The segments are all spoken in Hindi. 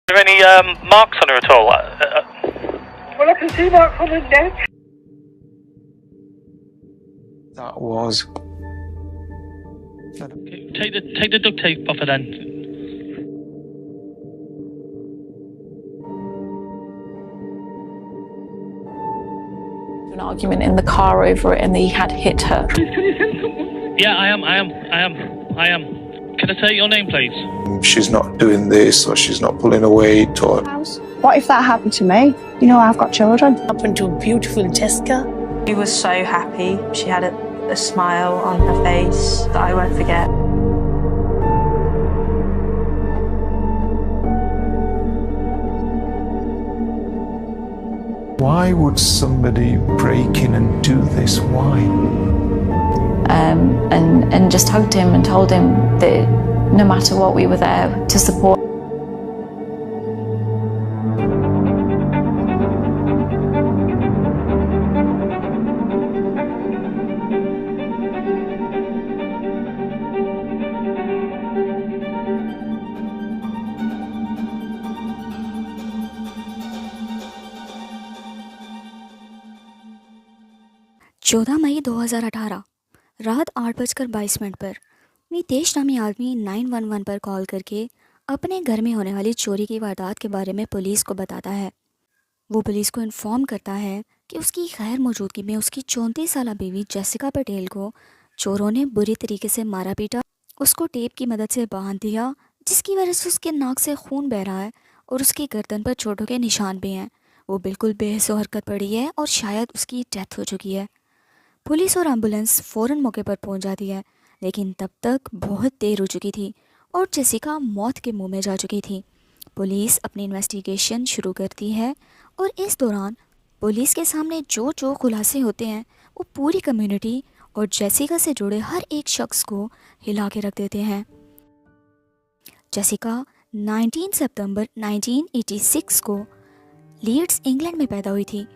there any marks on her at all? Well, I can see marks on her neck. That was. Okay, take the duct tape off her then. An argument in the car over it, and he had hit her. Please, can you send someone? Yeah, I am. Can I take your name, please? She's not doing this, or she's not pulling a weight, or. What if that happened to me? You know, I've got children. Happened to beautiful Jessica. She was so happy. She had a smile on her face that I won't forget. Why would somebody break in and do this? Why? And just hugged him and told him that no matter what, we were there to support. मई 2018 रात 8:22 पर मितेश नामी आदमी 911 पर कॉल करके अपने घर में होने वाली चोरी की वारदात के बारे में पुलिस को बताता है। वो पुलिस को इन्फॉर्म करता है कि उसकी गैर मौजूदगी में उसकी 34 साल बीवी जेसिका पटेल को चोरों ने बुरी तरीके से मारा पीटा, उसको टेप की मदद से बांध दिया, जिसकी वजह से उसके नाक से खून बह रहा है और उसकी गर्दन पर चोटों के निशान भी हैं। वो बिल्कुल बेहोश हरकत पड़ी है और शायद उसकी डेथ हो चुकी है। पुलिस और एम्बुलेंस फ़ौरन मौके पर पहुंच जाती है, लेकिन तब तक बहुत देर हो चुकी थी और जेसिका मौत के मुंह में जा चुकी थी। पुलिस अपनी इन्वेस्टिगेशन शुरू करती है और इस दौरान पुलिस के सामने जो जो खुलासे होते हैं वो पूरी कम्युनिटी और जेसिका से जुड़े हर एक शख्स को हिला के रख देते हैं। जेसिका 19 सितंबर 1986 को लीड्स इंग्लैंड में पैदा हुई थी।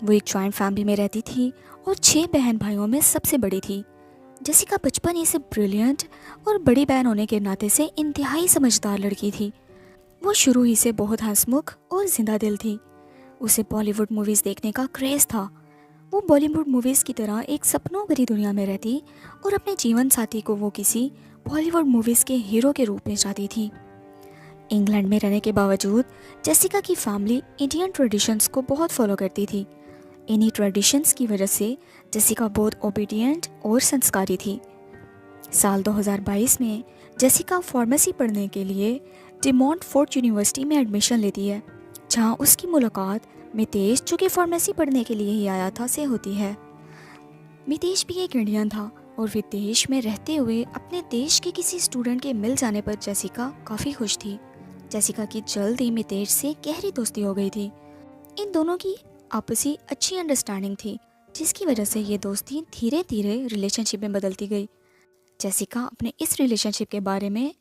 वो एक जॉइंट फैमिली में रहती थी और 6 बहन भाइयों में सबसे बड़ी थी। जेसिका बचपन ही से ब्रिलियंट और बड़ी बहन होने के नाते से इंतहाई समझदार लड़की थी। वो शुरू ही से बहुत हंसमुख और जिंदा दिल थी। उसे बॉलीवुड मूवीज़ देखने का क्रेज़ था। वो बॉलीवुड मूवीज़ की तरह एक सपनों भरी दुनिया में रहती और अपने जीवन साथी को वो किसी बॉलीवुड मूवीज़ के हीरो के रूप में चाहती थी। इंग्लैंड में रहने के बावजूद जेसिका की फैमिली इंडियन ट्रेडिशंस को बहुत फॉलो करती थी। इन्हीं ट्रेडिशंस की वजह से जेसिका बहुत ओबीडियंट और संस्कारी थी। साल 2022 में जेसिका फार्मेसी पढ़ने के लिए डी मोंटफोर्ट यूनिवर्सिटी में एडमिशन लेती है, जहां उसकी मुलाकात मितेश, जो कि फार्मेसी पढ़ने के लिए ही आया था, से होती है। मितेश भी एक इंडियन था और विदेश में रहते हुए अपने देश के किसी स्टूडेंट के मिल जाने पर जेसिका काफ़ी खुश थी। जेसिका की जल्द ही मितेश से गहरी दोस्ती हो गई थी। इन दोनों की आपसी अच्छी अंडरस्टैंडिंग थी, जिसकी वजह से ये दोस्ती धीरे धीरे रिलेशनशिप में बदलती गई। जेसिका अपने इस रिलेशनशिप के बारे में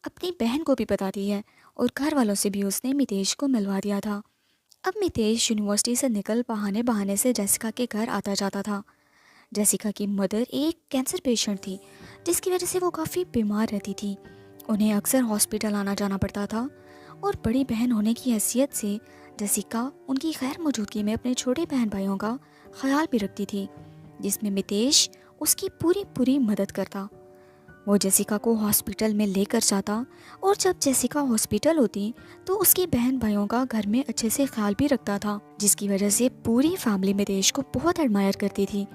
अपनी बहन को भी बताती है और घर वालों से भी उसने मितेश को मिलवा दिया था। अब मितेश यूनिवर्सिटी से निकल बहाने बहाने से जेसिका के घर आता जाता था। जेसिका की मदर एक कैंसर पेशेंट थी, जिसकी वजह से वो काफ़ी बीमार रहती थी। उन्हें अक्सर हॉस्पिटल आना जाना पड़ता था और बड़ी बहन होने की हैसियत से जेसिका उनकी गैर मौजूदगी में अपने छोटे बहन भाइयों का ख्याल भी रखती थी, जिसमें मितेश उसकी पूरी मदद करता। वो जेसिका को हॉस्पिटल में लेकर जाता और जब जेसिका हॉस्पिटल होती तो उसकी बहन भाइयों का घर में अच्छे से ख्याल भी रखता था, जिसकी वजह से पूरी फैमिली मितेश को बहुत एडमायर करती थी।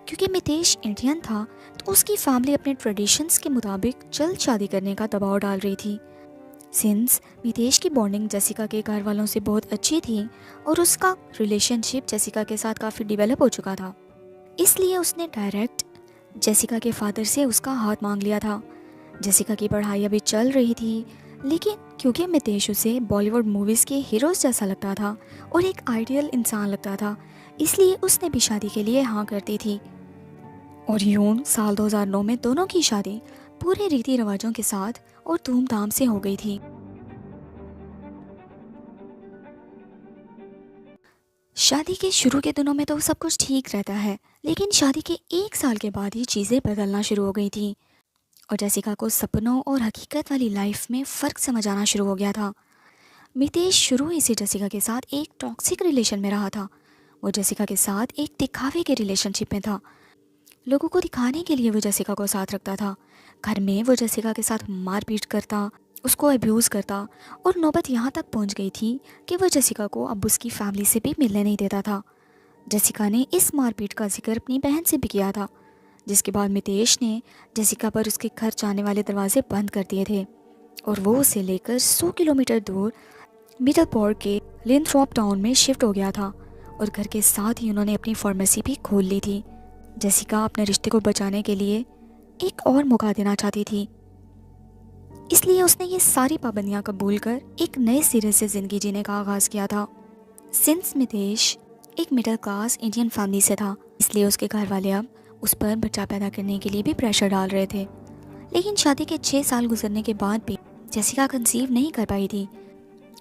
क्योंकि मितेश इंडियन था तो उसकी फैमिली अपने ट्रेडिशंस के मुताबिक जल्द शादी करने का दबाव डाल रही थी। सिंस मितेश की बॉन्डिंग जेसिका के घर वालों से बहुत अच्छी थी और उसका रिलेशनशिप जेसिका के साथ काफ़ी डेवलप हो चुका था, इसलिए उसने डायरेक्ट जेसिका के फादर से उसका हाथ मांग लिया था। जेसिका की पढ़ाई अभी चल रही थी, लेकिन क्योंकि मितेश उसे बॉलीवुड मूवीज़ के हीरोज़ जैसा लगता था और एक आइडियल इंसान लगता था, इसलिए उसने भी शादी के लिए हाँ करती थी। और यूं साल 2009 में दोनों की शादी पूरे रीति रिवाजों के साथ और धूमधाम से हो गई थी। शादी के शुरू के दिनों में तो सब कुछ ठीक रहता है, लेकिन शादी के 1 साल के बाद ही चीज़ें बदलना शुरू हो गई थी। और जेसिका को सपनों और हकीकत वाली लाइफ में फ़र्क समझ आना शुरू हो गया था। मितेश शुरू ही से जेसिका के साथ एक टॉक्सिक रिलेशन में रहा था। वो जेसिका के साथ एक दिखावे के रिलेशनशिप में था। लोगों को दिखाने के लिए वो जेसिका को साथ रखता था। घर में वो जेसिका के साथ मारपीट करता, उसको अब्यूज़ करता और नौबत यहाँ तक पहुँच गई थी कि वो जेसिका को अब उसकी फैमिली से भी मिलने नहीं देता था। जेसिका ने इस मारपीट का जिक्र अपनी बहन से भी किया था, जिसके बाद मितेश ने जेसिका पर उसके घर जाने वाले दरवाजे बंद कर दिए थे और वो उसे लेकर 100 किलोमीटर दूर मिडलपोर्ट के लिंथ्रॉप टाउन में शिफ्ट हो गया था और घर के साथ ही उन्होंने अपनी फार्मेसी भी खोल ली थी। जेसिका अपने रिश्ते को बचाने के लिए एक और मौका देना चाहती थी, इसलिए उसने ये सारी पाबंदियां कबूल कर एक नए सिरे से ज़िंदगी जीने का आगाज़ किया था। सिंस मितेश एक मिडिल क्लास इंडियन फैमिली से था, इसलिए उसके घर वाले अब उस पर बच्चा पैदा करने के लिए भी प्रेशर डाल रहे थे। लेकिन शादी के 6 साल गुजरने के बाद भी जेसिका कंसीव नहीं कर पाई थी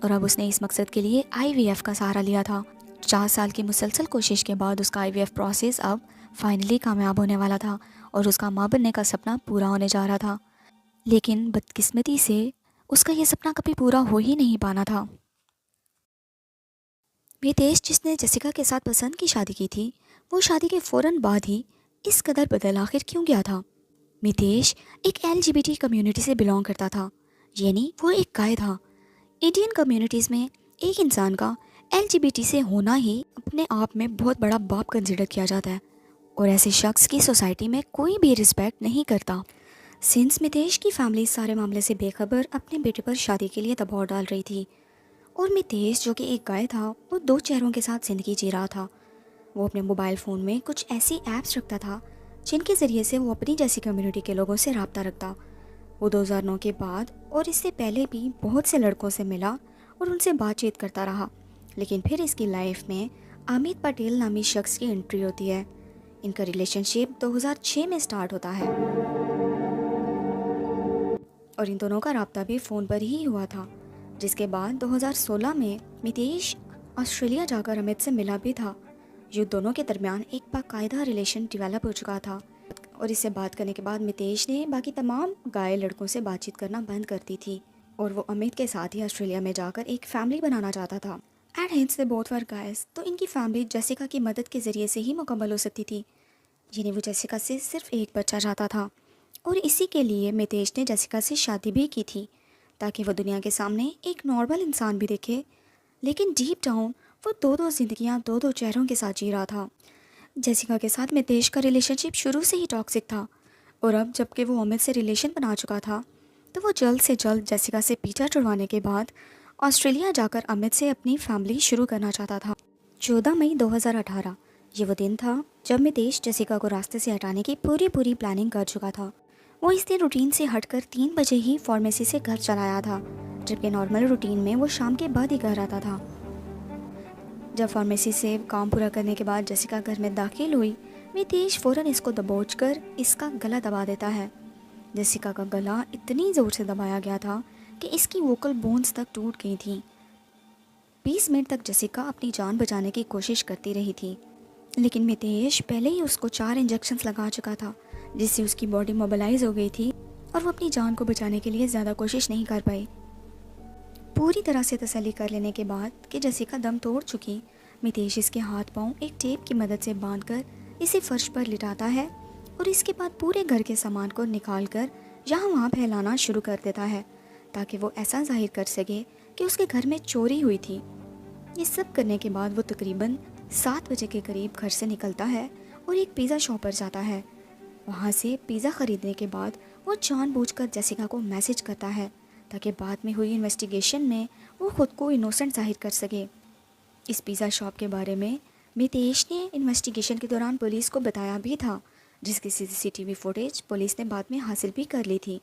और अब उसने इस मकसद के लिए IVF का सहारा लिया था। 4 साल की मुसलसल कोशिश के बाद उसका IVF प्रोसेस अब फाइनली कामयाब होने वाला था और उसका माँ बनने का सपना पूरा होने जा रहा था। लेकिन बदकिस्मती से उसका ये सपना कभी पूरा हो ही नहीं पाना था। मितेश, जिसने जेसिका के साथ पसंद की शादी की थी, वो शादी के फ़ौरन बाद ही इस कदर बदल आखिर क्यों गया था? मितेश एक LGBT कम्युनिटी से बिलोंग करता था, यानी वो एक गाय था। इंडियन कम्युनिटीज़ में एक इंसान का LGBT से होना ही अपने आप में बहुत बड़ा बाप कंसिडर किया जाता है और ऐसे शख्स की सोसाइटी में कोई भी रिस्पेक्ट नहीं करता। सिंस मितेश की फैमिली सारे मामले से बेखबर अपने बेटे पर शादी के लिए दबाव डाल रही थी और मितेश, जो कि एक गाय था, वो 2 चेहरों के साथ ज़िंदगी जी रहा था। वो अपने मोबाइल फ़ोन में कुछ ऐसी ऐप्स रखता था जिनके ज़रिए से वो अपनी जैसी कम्युनिटी के लोगों से रब्ता रखता। वो 2009 के बाद और इससे पहले भी बहुत से लड़कों से मिला और उनसे बातचीत करता रहा, लेकिन फिर इसकी लाइफ में अमित पटेल नामी शख्स की एंट्री होती है। इनका रिलेशनशिप 2006 में स्टार्ट होता है और इन दोनों का रब्ता भी फ़ोन पर ही हुआ था, जिसके बाद 2016 में मितेश ऑस्ट्रेलिया जाकर अमित से मिला भी था। ये दोनों के दरमियान एक बाकायदा रिलेशन डेवलप हो चुका था और इससे बात करने के बाद मितेश ने बाकी तमाम गाय लड़कों से बातचीत करना बंद कर दी थी और वो अमित के साथ ही ऑस्ट्रेलिया में जाकर एक फैमिली बनाना चाहता था। And hence they both were guys, तो इनकी फैमिली जेसिका की मदद के ज़रिए से ही मुकम्मल हो सकती थी, यानी वो जेसिका से सिर्फ एक बच्चा चाहता था और इसी के लिए मितेश ने जेसिका से शादी भी की थी ताकि वो दुनिया के सामने एक नॉर्मल इंसान भी दिखे। लेकिन डीप डाउन वो 2 ज़िंदगियाँ 2 चेहरों के साथ जी रहा था। जेसिका के साथ मितेश का रिलेशनशिप शुरू से ही टॉक्सिक था और अब जबकि वो अमित से रिलेशन बना चुका था, तो वो जल्द से जल्द जेसिका से पीछा छुड़वाने के बाद ऑस्ट्रेलिया जाकर अमित से अपनी फैमिली शुरू करना चाहता था। 14 मई 2018 ये वो दिन था जब मितेश जेसिका को रास्ते से हटाने की पूरी प्लानिंग कर चुका था। वो इस दिन रूटीन से हटकर 3 बजे ही फार्मेसी से घर चला आया था, जबकि नॉर्मल रूटीन में वो शाम के बाद ही घर आता था। जब फार्मेसी से काम पूरा करने के बाद जेसिका घर में दाखिल हुई, मितेश फ़ौरन इसको दबोचकर इसका गला दबा देता है। जेसिका का गला इतनी ज़ोर से दबाया गया था कि इसकी वोकल बोन्स तक टूट गई थी। 20 मिनट तक जेसिका अपनी जान बचाने की कोशिश करती रही थी, लेकिन मितेश पहले ही उसको 4 इंजेक्शंस लगा चुका था, जिससे उसकी बॉडी मोबिलाइज हो गई थी और वो अपनी जान को बचाने के लिए ज़्यादा कोशिश नहीं कर पाई। पूरी तरह से तसल्ली कर लेने के बाद कि जेसिका दम तोड़ चुकी, मितेश इसके हाथ पांव एक टेप की मदद से बांधकर इसे फर्श पर लिटाता है और इसके बाद पूरे घर के सामान को निकालकर यहाँ वहाँ फैलाना शुरू कर देता है ताकि वो ऐसा जाहिर कर सके कि उसके घर में चोरी हुई थी। ये सब करने के बाद वो तकरीबन 7 बजे के करीब घर से निकलता है और एक पिज़्ज़ा शॉप पर जाता है। वहाँ से पिज़्ज़ा ख़रीदने के बाद वो जानबूझकर जेसिका को मैसेज करता है ताकि बाद में हुई इन्वेस्टिगेशन में वो ख़ुद को इनोसेंट जाहिर कर सके। इस पिज़्ज़ा शॉप के बारे में मितेश ने इन्वेस्टिगेशन के दौरान पुलिस को बताया भी था, जिसकी CCTV फुटेज पुलिस ने बाद में हासिल भी कर ली थी।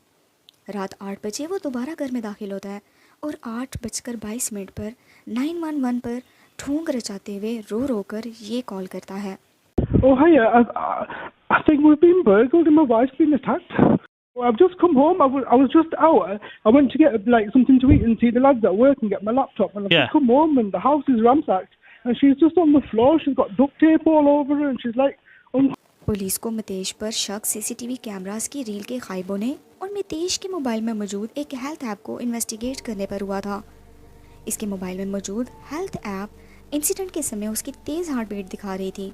रात 8 बजे वो दोबारा घर में दाखिल होता है और 8:22 पर 911 पर ढूंढ रचाते हुए रो कर ये कॉल करता है। Oh, hiya. I think we've been burgled and my wife's been attacked. Well, I've just come home. I was just out. I went to get something to eat and see the lads at work and get my laptop. And I've just come home and the house is ransacked. And she's just on the floor. She's got duct tape all over her and she's like... police को मितेश पर शक CCTV कैमरास की रील के खाइबों ने और मितेश के मोबाइल में मौजूद एक हेल्थ ऐप को इन्वेस्टिगेट करने पर हुआ था। इसके मोबाइल में मौजूद हेल्थ ऐप इंसिडेंट के समय उसकी तेज़ हार्ट बीट दिखा रही थी,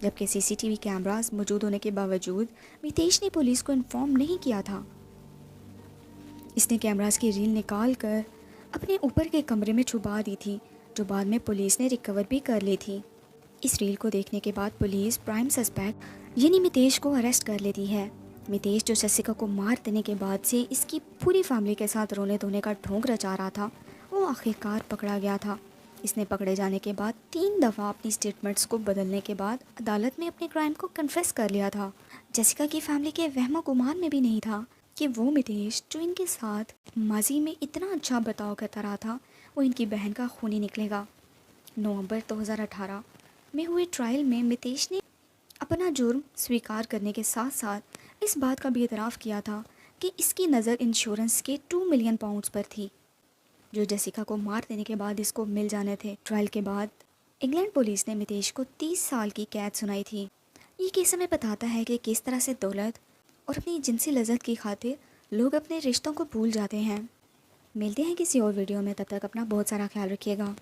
जबकि सीसीटीवी कैमरास मौजूद होने के बावजूद मितेश ने पुलिस को इन्फॉर्म नहीं किया था। इसने कैमरास की रील निकाल कर अपने ऊपर के कमरे में छुपा दी थी, जो बाद में पुलिस ने रिकवर भी कर ली थी। इस रील को देखने के बाद पुलिस प्राइम सस्पेक्ट यानी मितेश को अरेस्ट कर लेती है। मितेश जो जसिका को मार देने के बाद से इसकी पूरी फैमिली के साथ रोने धोने का ढोंग रचा रहा था, वो आखिरकार पकड़ा गया था। इसने पकड़े जाने के बाद 3 दफ़ा अपनी स्टेटमेंट्स को बदलने के बाद अदालत में अपने क्राइम को कन्फेस कर लिया था। जसिका की फैमिली के वहमो गुमान में भी नहीं था कि वो मितेश जो इनके साथ माजी में इतना अच्छा बर्ताव करता रहा था, वो इनकी बहन का खूनी निकलेगा। नवंबर 2018 में हुए ट्रायल में मितेश ने अपना जुर्म स्वीकार करने के साथ साथ इस बात का भी एतराफ़ किया था कि इसकी नज़र इंश्योरेंस के 2 मिलियन पाउंड्स पर थी, जो जसिका को मार देने के बाद इसको मिल जाने थे। ट्रायल के बाद इंग्लैंड पुलिस ने मितेश को 30 साल की कैद सुनाई थी। ये केस हमें बताता है कि किस तरह से दौलत और अपनी जिनसी लज्जत की खातिर लोग अपने रिश्तों को भूल जाते हैं। मिलते हैं किसी और वीडियो में, तब तक अपना बहुत सारा ख्याल रखिएगा।